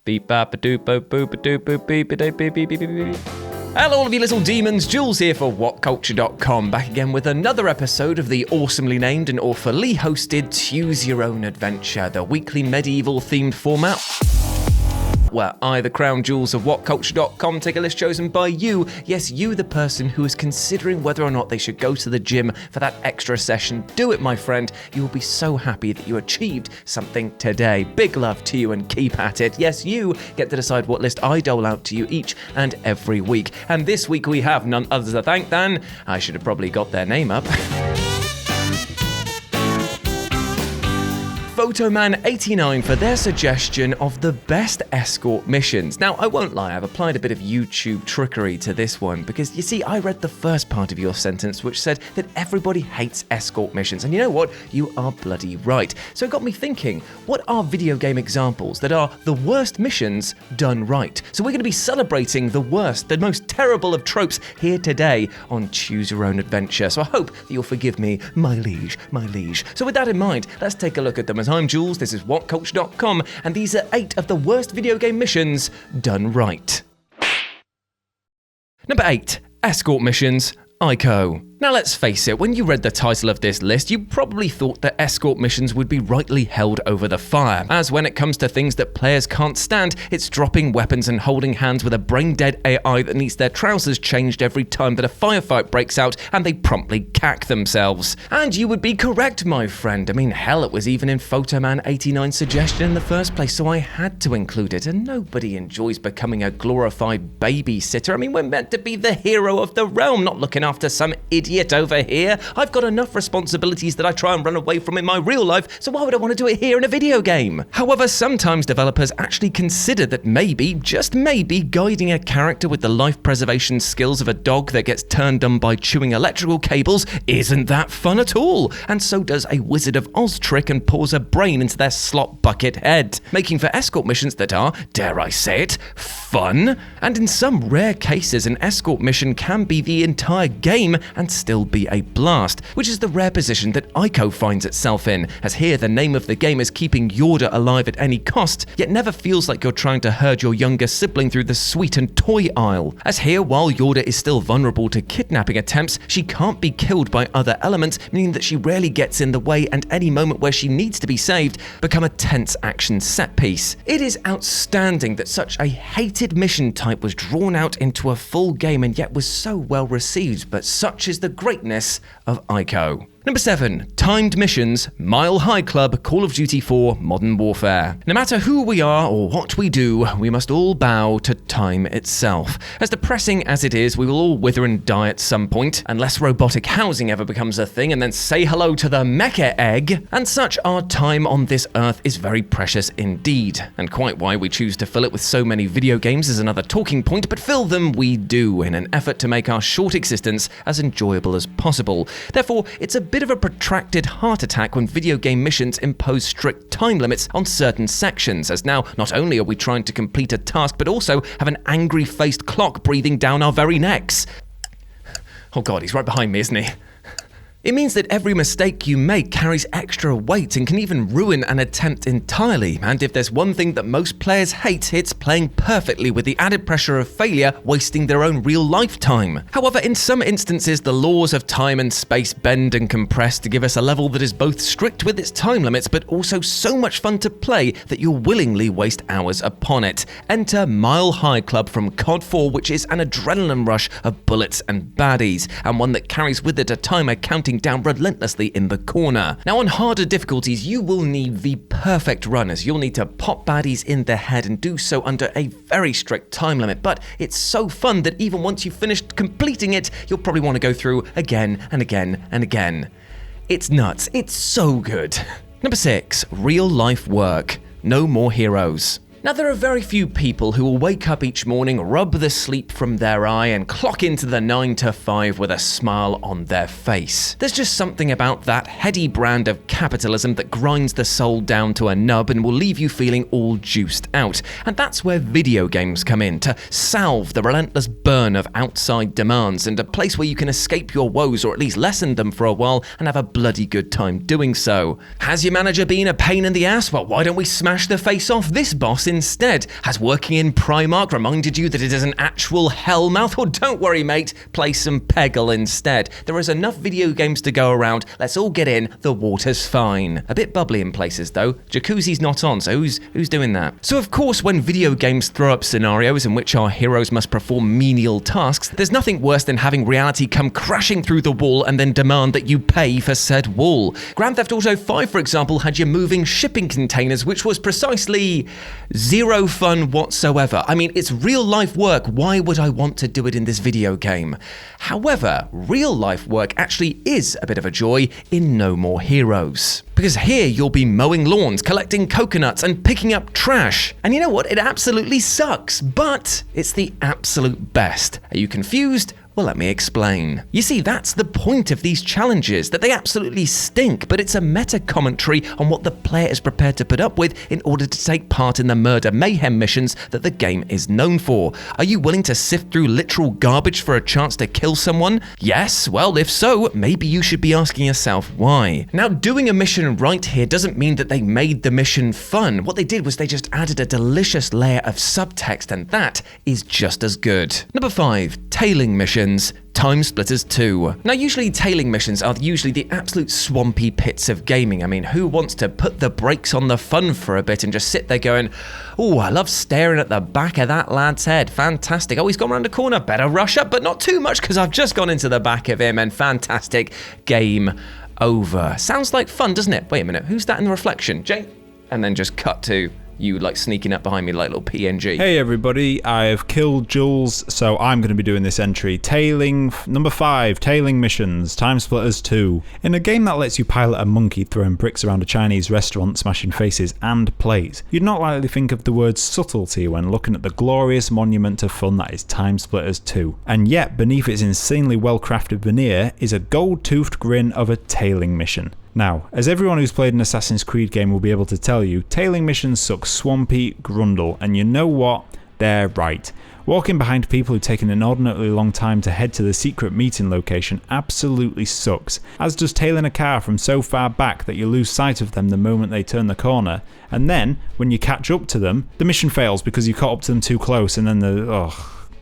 Beep bap a doop boop boop a doop boop beep a doop beep beep beep beep beep. Hello all of you little demons, Jules here for WhatCulture.com, back again with another episode of the awesomely named and awfully hosted Choose Your Own Adventure, the weekly medieval themed format where I, the crown jewels of WhatCulture.com, take a list chosen by you. Yes, you, the person who is considering whether or not they should go to the gym for that extra session. Do it, my friend. You will be so happy that you achieved something today. Big love to you and keep at it. Yes, you get to decide what list I dole out to you each and every week. And this week we have none others to thank than, I should have probably got their name up, Photoman89 for their suggestion of the best escort missions. Now, I won't lie, I've applied a bit of YouTube trickery to this one because, you see, I read the first part of your sentence which said that everybody hates escort missions, and you know what? You are bloody right. So it got me thinking, what are video game examples that are the worst missions done right? So we're going to be celebrating the worst, the most terrible of tropes here today on Choose Your Own Adventure. So I hope that you'll forgive me, my liege, my liege. So with that in mind, let's take a look at them. I'm Jules, this is WhatCulture.com, and these are 8 of the worst video game missions done right. Number 8. Escort missions, ICO. Now let's face it, when you read the title of this list, you probably thought that escort missions would be rightly held over the fire, as when it comes to things that players can't stand, it's dropping weapons and holding hands with a brain-dead AI that needs their trousers changed every time that a firefight breaks out and they promptly cack themselves. And you would be correct, my friend. I mean, hell, it was even in Photoman89's suggestion in the first place, so I had to include it, and nobody enjoys becoming a glorified babysitter. I mean, we're meant to be the hero of the realm, not looking after some idiot over here. I've got enough responsibilities that I try and run away from in my real life, so why would I want to do it here in a video game? However, sometimes developers actually consider that maybe, just maybe, guiding a character with the life preservation skills of a dog that gets turned on by chewing electrical cables isn't that fun at all. And so does a Wizard of Oz trick and pours a brain into their slot bucket head, making for escort missions that are, dare I say it, fun. And in some rare cases, an escort mission can be the entire game and still be a blast, which is the rare position that ICO finds itself in, as here the name of the game is keeping Yorda alive at any cost, yet never feels like you're trying to herd your younger sibling through the sweet and toy aisle. As here, while Yorda is still vulnerable to kidnapping attempts, she can't be killed by other elements, meaning that she rarely gets in the way, and any moment where she needs to be saved become a tense action set piece. It is outstanding that such a hated mission type was drawn out into a full game and yet was so well received, but such is the greatness of ICO. Number 7. Timed missions, Mile High Club, Call of Duty 4, Modern Warfare. No matter who we are or what we do, we must all bow to time itself. As depressing as it is, we will all wither and die at some point, unless robotic housing ever becomes a thing, and then say hello to the mecha egg. And such, our time on this earth is very precious indeed. And quite why we choose to fill it with so many video games is another talking point, but fill them we do, in an effort to make our short existence as enjoyable as possible. Therefore, it's a bit of a protracted heart attack when video game missions impose strict time limits on certain sections, as now not only are we trying to complete a task, but also have an angry-faced clock breathing down our very necks. Oh god, he's right behind me, isn't he? It means that every mistake you make carries extra weight and can even ruin an attempt entirely, and if there's one thing that most players hate, it's playing perfectly with the added pressure of failure, wasting their own real lifetime. However, in some instances, the laws of time and space bend and compress to give us a level that is both strict with its time limits, but also so much fun to play that you'll willingly waste hours upon it. Enter Mile High Club from COD 4, which is an adrenaline rush of bullets and baddies, and one that carries with it a timer counting down relentlessly in the corner. Now, on harder difficulties, you will need the perfect run, as you'll need to pop baddies in the head and do so under a very strict time limit, but it's so fun that even once you've finished completing it, you'll probably want to go through again and again and again. It's nuts. It's so good. Number 6. Real life work. No More Heroes. Now, there are very few people who will wake up each morning, rub the sleep from their eye, and clock into the 9 to 5 with a smile on their face. There's just something about that heady brand of capitalism that grinds the soul down to a nub and will leave you feeling all juiced out. And that's where video games come in, to salve the relentless burn of outside demands, and a place where you can escape your woes, or at least lessen them for a while, and have a bloody good time doing so. Has your manager been a pain in the ass? Well, why don't we smash the face off this boss boss instead? Has working in Primark reminded you that it is an actual hellmouth? Or don't worry, mate, play some Peggle instead. There is enough video games to go around. Let's all get in. The water's fine. A bit bubbly in places though. Jacuzzi's not on, so who's doing that? So of course, when video games throw up scenarios in which our heroes must perform menial tasks, there's nothing worse than having reality come crashing through the wall and then demand that you pay for said wall. Grand Theft Auto 5, for example, had you moving shipping containers, which was precisely zero fun whatsoever. I mean, it's real life work. Why would I want to do it in this video game? However, real life work actually is a bit of a joy in No More Heroes. Because here you'll be mowing lawns, collecting coconuts, and picking up trash. And you know what? It absolutely sucks, but it's the absolute best. Are you confused? Well, let me explain. You see, that's the point of these challenges, that they absolutely stink, but it's a meta-commentary on what the player is prepared to put up with in order to take part in the murder mayhem missions that the game is known for. Are you willing to sift through literal garbage for a chance to kill someone? Yes? Well, if so, maybe you should be asking yourself why. Now, doing a mission right here doesn't mean that they made the mission fun. What they did was they just added a delicious layer of subtext, and that is just as good. Number 5, tailing missions. TimeSplitters 2. Now, usually tailing missions are usually the absolute swampy pits of gaming. I mean, who wants to put the brakes on the fun for a bit and just sit there going, oh, I love staring at the back of that lad's head. Fantastic. Oh, he's gone around a corner. Better rush up, but not too much because I've just gone into the back of him and fantastic. Game over. Sounds like fun, doesn't it? Wait a minute. Who's that in the reflection? Jane? And then just cut to you like sneaking up behind me like little PNG. Hey everybody, I've killed Jules, so I'm going to be doing this entry. Tailing, number 5, tailing missions, TimeSplitters 2. In a game that lets you pilot a monkey throwing bricks around a Chinese restaurant, smashing faces and plates, you'd not likely think of the word subtlety when looking at the glorious monument of fun that is TimeSplitters 2. And yet, beneath its insanely well-crafted veneer is a gold-toothed grin of a tailing mission. Now, as everyone who's played an Assassin's Creed game will be able to tell you, tailing missions suck swampy grundle, and you know what? They're right. Walking behind people who take an inordinately long time to head to the secret meeting location absolutely sucks, as does tailing a car from so far back that you lose sight of them the moment they turn the corner, and then, when you catch up to them, the mission fails because you caught up to them too close, and then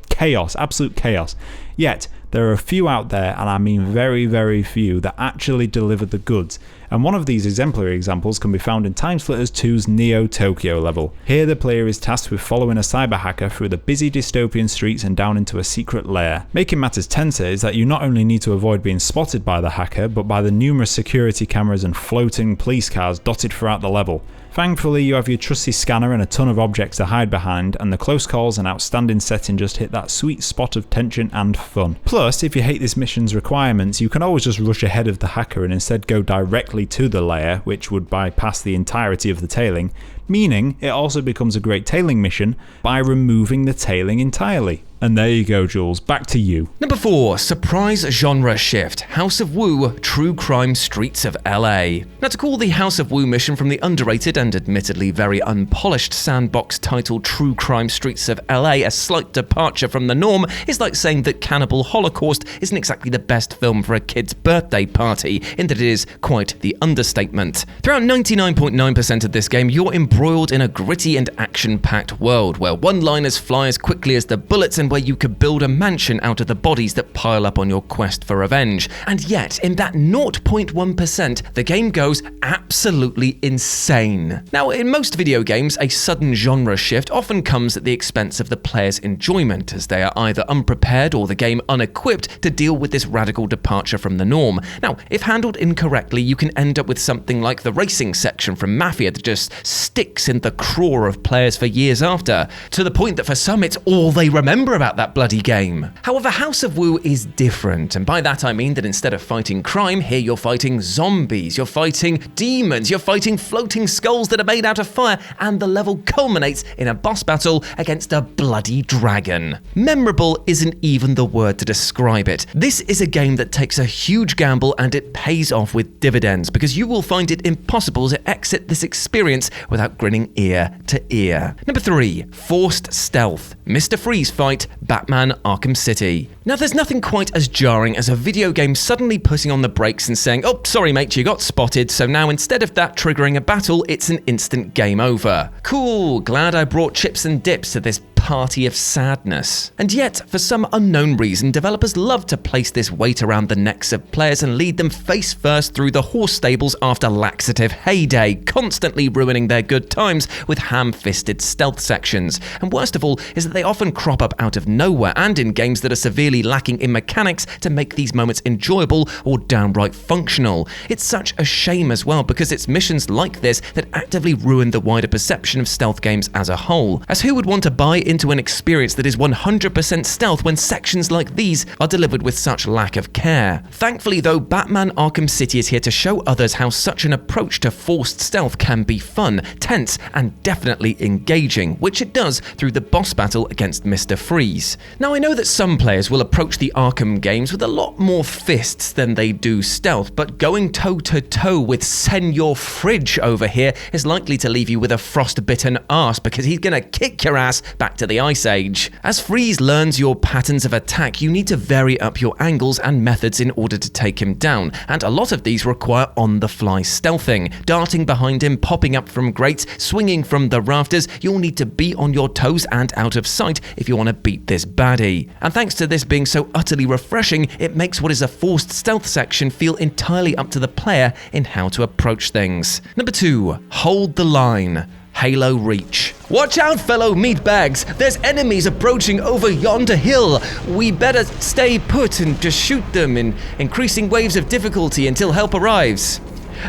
chaos, absolute chaos. Yet, there are a few out there, and I mean very, very few, that actually deliver the goods, and one of these exemplary examples can be found in TimeSplitters 2's Neo Tokyo level. Here the player is tasked with following a cyber hacker through the busy dystopian streets and down into a secret lair. Making matters tenser is that you not only need to avoid being spotted by the hacker, but by the numerous security cameras and floating police cars dotted throughout the level. Thankfully, you have your trusty scanner and a ton of objects to hide behind, and the close calls and outstanding setting just hit that sweet spot of tension and fun. Plus, if you hate this mission's requirements, you can always just rush ahead of the hacker and instead go directly to the lair, which would bypass the entirety of the tailing, meaning it also becomes a great tailing mission by removing the tailing entirely. And there you go, Jules, back to you. Number 4, surprise genre shift. House of Woo, True Crime Streets of LA. Now, to call the House of Woo mission from the underrated and admittedly very unpolished sandbox titled True Crime Streets of LA a slight departure from the norm is like saying that Cannibal Holocaust isn't exactly the best film for a kid's birthday party, in that it is quite the understatement. Throughout 99.9% of this game, you're embroiled in a gritty and action-packed world where one-liners fly as quickly as the bullets and where you could build a mansion out of the bodies that pile up on your quest for revenge. And yet, in that 0.1%, the game goes absolutely insane. Now, in most video games, a sudden genre shift often comes at the expense of the player's enjoyment, as they are either unprepared or the game unequipped to deal with this radical departure from the norm. Now, if handled incorrectly, you can end up with something like the racing section from Mafia that just sticks in the craw of players for years after, to the point that for some it's all they remember about that bloody game. However, House of Woo is different, and by that I mean that instead of fighting crime, here you're fighting zombies, you're fighting demons, you're fighting floating skulls that are made out of fire, and the level culminates in a boss battle against a bloody dragon. Memorable isn't even the word to describe it. This is a game that takes a huge gamble and it pays off with dividends, because you will find it impossible to exit this experience without without grinning ear to ear. Number 3, forced stealth. Mr. Freeze fight, Batman Arkham City. Now there's nothing quite as jarring as a video game suddenly putting on the brakes and saying, oh, sorry mate, you got spotted, so now instead of that triggering a battle, it's an instant game over. Cool, glad I brought chips and dips to this party of sadness. And yet, for some unknown reason, developers love to place this weight around the necks of players and lead them face first through the horse stables after laxative heyday, constantly ruining their good times with ham-fisted stealth sections. And worst of all is that they often crop up out of nowhere and in games that are severely lacking in mechanics to make these moments enjoyable or downright functional. It's such a shame as well, because it's missions like this that actively ruin the wider perception of stealth games as a whole. As who would want to buy into an experience that is 100% stealth when sections like these are delivered with such lack of care? Thankfully though, Batman Arkham City is here to show others how such an approach to forced stealth can be fun, tense, and definitely engaging, which it does through the boss battle against Mr. Freeze. Now I know that some players will approach the Arkham games with a lot more fists than they do stealth, but going toe-to-toe with Senor Fridge over here is likely to leave you with a frostbitten arse, because he's gonna kick your ass back to the Ice Age. As Freeze learns your patterns of attack, you need to vary up your angles and methods in order to take him down, and a lot of these require on-the-fly stealthing. Darting behind him, popping up from grates, swinging from the rafters, you'll need to be on your toes and out of sight if you want to beat this baddie. And thanks to this being so utterly refreshing, it makes what is a forced stealth section feel entirely up to the player in how to approach things. Number 2, hold the line. Halo Reach. Watch out, fellow meatbags! There's enemies approaching over yonder hill. We better stay put and just shoot them in increasing waves of difficulty until help arrives.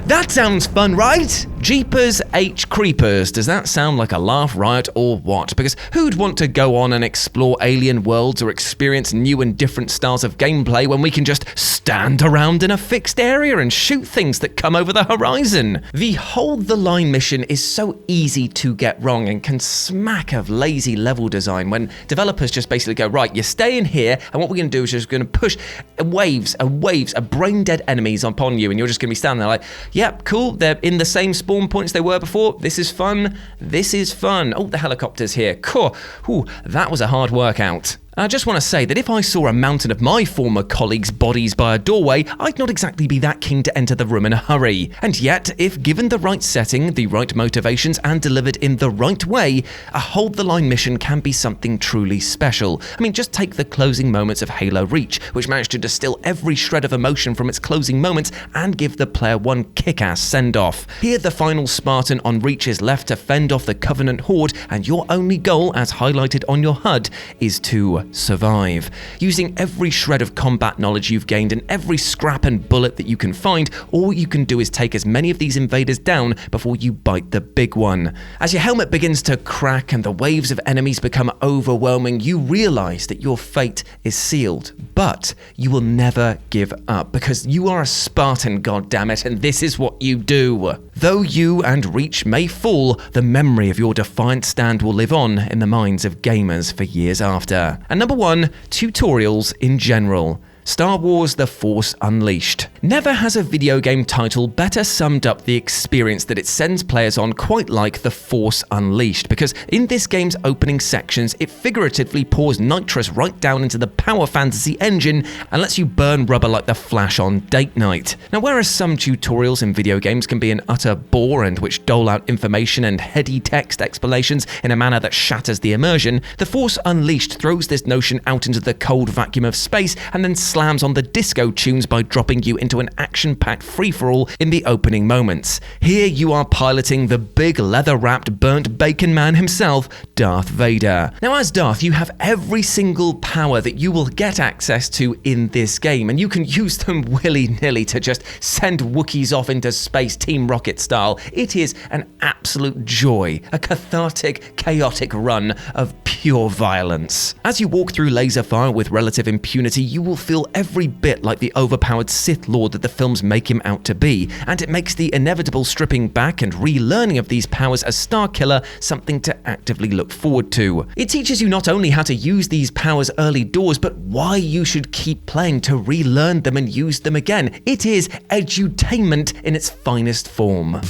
That sounds fun, right? Jeepers H Creepers. Does that sound like a laugh riot or what? Because who'd want to go on and explore alien worlds or experience new and different styles of gameplay when we can just stand around in a fixed area and shoot things that come over the horizon? The Hold the Line mission is so easy to get wrong and can smack of lazy level design when developers just basically go, right, you stay in here, and what we're going to do is just going to push waves of brain-dead enemies upon you, and you're just going to be standing there like, yep, cool, they're in the same spawn points they were before. This is fun. This is fun. Oh, the helicopter's here. Cool. Ooh, that was a hard workout. I just want to say that if I saw a mountain of my former colleagues' bodies by a doorway, I'd not exactly be that keen to enter the room in a hurry. And yet, if given the right setting, the right motivations, and delivered in the right way, a Hold the Line mission can be something truly special. I mean, just take the closing moments of Halo Reach, which managed to distill every shred of emotion from its closing moments and give the player one kick-ass send-off. Here, the final Spartan on Reach is left to fend off the Covenant Horde, and your only goal, as highlighted on your HUD, is to survive. Using every shred of combat knowledge you've gained and every scrap and bullet that you can find, all you can do is take as many of these invaders down before you bite the big one. As your helmet begins to crack and the waves of enemies become overwhelming, you realize that your fate is sealed. But you will never give up, because you are a Spartan, goddammit, and this is what you do. Though you and Reach may fall, the memory of your defiant stand will live on in the minds of gamers for years after. And number 1, tutorials in general. Star Wars The Force Unleashed. Never has a video game title better summed up the experience that it sends players on quite like The Force Unleashed, because in this game's opening sections, it figuratively pours nitrous right down into the power fantasy engine and lets you burn rubber like the Flash on date night. Now, whereas some tutorials in video games can be an utter bore and which dole out information and heady text explanations in a manner that shatters the immersion, The Force Unleashed throws this notion out into the cold vacuum of space and then slams on the disco tunes by dropping you into an action-packed free-for-all in the opening moments. Here you are piloting the big leather-wrapped burnt bacon man himself, Darth Vader. Now, as Darth, you have every single power that you will get access to in this game, and you can use them willy-nilly to just send Wookiees off into space Team Rocket style. It is an absolute joy, a cathartic, chaotic run of pure violence. As you walk through laser fire with relative impunity, you will feel every bit like the overpowered Sith Lord that the films make him out to be, and it makes the inevitable stripping back and relearning of these powers as Starkiller something to actively look forward to. It teaches you not only how to use these powers early doors, but why you should keep playing to relearn them and use them again. It is edutainment in its finest form.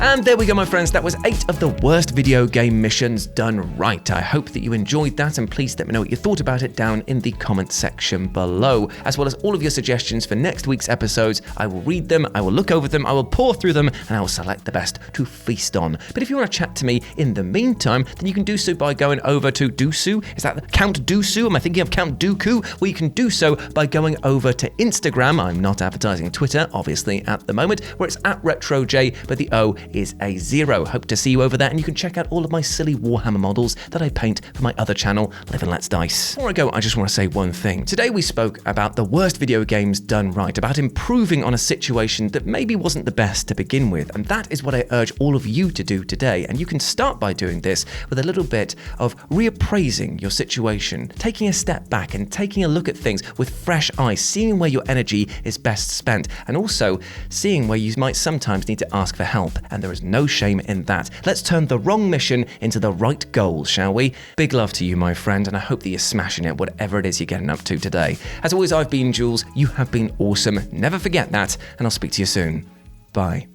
And there we go, my friends. That was 8 of the worst video game missions done right. I hope that you enjoyed that, and please let me know what you thought about it down in the comment section below, as well as all of your suggestions for next week's episodes. I will read them, I will look over them, I will pore through them, and I will select the best to feast on. But if you want to chat to me in the meantime, then you can do so by going over to Dooku. Is that Count Dooku? Am I thinking of Count Dooku? Well, you can do so by going over to Instagram. I'm not advertising Twitter, obviously, at the moment, where it's at RetroJ, but the O is a 0. Hope to see you over there, and you can check out all of my silly Warhammer models that I paint for my other channel, Live and Let's Dice. Before I go, I just want to say one thing. Today we spoke about the worst video games done right, about improving on a situation that maybe wasn't the best to begin with, and that is what I urge all of you to do today. And you can start by doing this with a little bit of reappraising your situation, taking a step back and taking a look at things with fresh eyes, seeing where your energy is best spent, and also seeing where you might sometimes need to ask for help, and there is no shame in that. Let's turn the wrong mission into the right goal, shall we? Big love to you, my friend, and I hope that you're smashing it, whatever it is you're getting up to today. As always, I've been Jules. You have been awesome. Never forget that, and I'll speak to you soon. Bye.